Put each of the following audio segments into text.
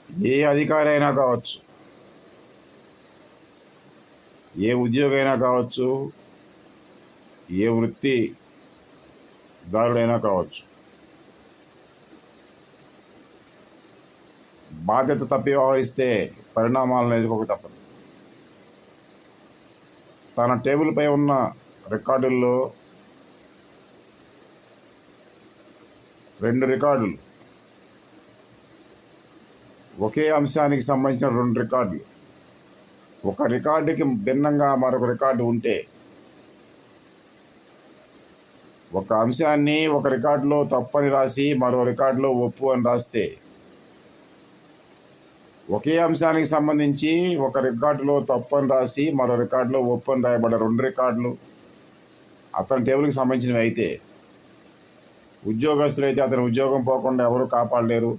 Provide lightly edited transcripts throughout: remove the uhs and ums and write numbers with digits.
ఏ అధికారి అయినా కావచ్చు, ఏ ఉద్యోగి అయినా కావచ్చు, ఏ వృత్తిదారుడైనా కావచ్చు, బాధ్యత తప్పి వ్యవహరిస్తే పరిణామాలను ఎదుర్కోక తప్పదు. తన టేబుల్పై ఉన్న రికార్డుల్లో 2 రికార్డులు, ఒకే అంశానికి సంబంధించిన 2 రికార్డులు, ఒక రికార్డుకి భిన్నంగా మరొక రికార్డు ఉంటే, ఒక అంశాన్ని ఒక రికార్డులో తప్పని రాసి మరో రికార్డులో ఒప్పు అని రాస్తే, ఒకే అంశానికి సంబంధించి ఒక రికార్డులో తప్పని రాసి మరో రికార్డులో ఒప్పు అని రాయబడ్డ 2 రికార్డులు అతని టేబుల్కి సంబంధించినవి అయితే, ఉద్యోగస్తులైతే అతని ఉద్యోగం పోకుండా ఎవరు కాపాడలేరు,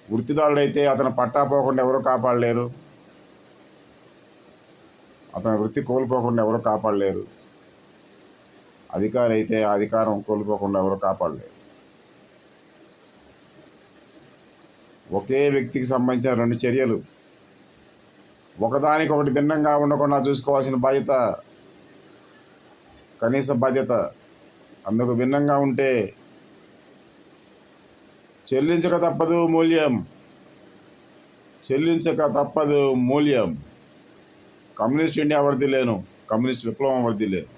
వృత్తిదారుడైతే అతని పట్టా పోకుండా ఎవరు కాపాడలేరు, అతని వృత్తి కోల్పోకుండా ఎవరు కాపాడలేరు, అధికారి అయితే ఆ అధికారం కోల్పోకుండా ఎవరు కాపాడలేరు. ఒకే వ్యక్తికి సంబంధించిన 2 చర్యలు ఒకదానికొకటి భిన్నంగా ఉండకుండా చూసుకోవాల్సిన బాధ్యత, కనీస బాధ్యత. అందుకు భిన్నంగా ఉంటే చెల్లించక తప్పదు మూల్యం. కమ్యూనిస్ట్ ఇండియా వర్ధిల్లేను, కమ్యూనిస్ట్ విప్లవం వర్ధిల్లేను.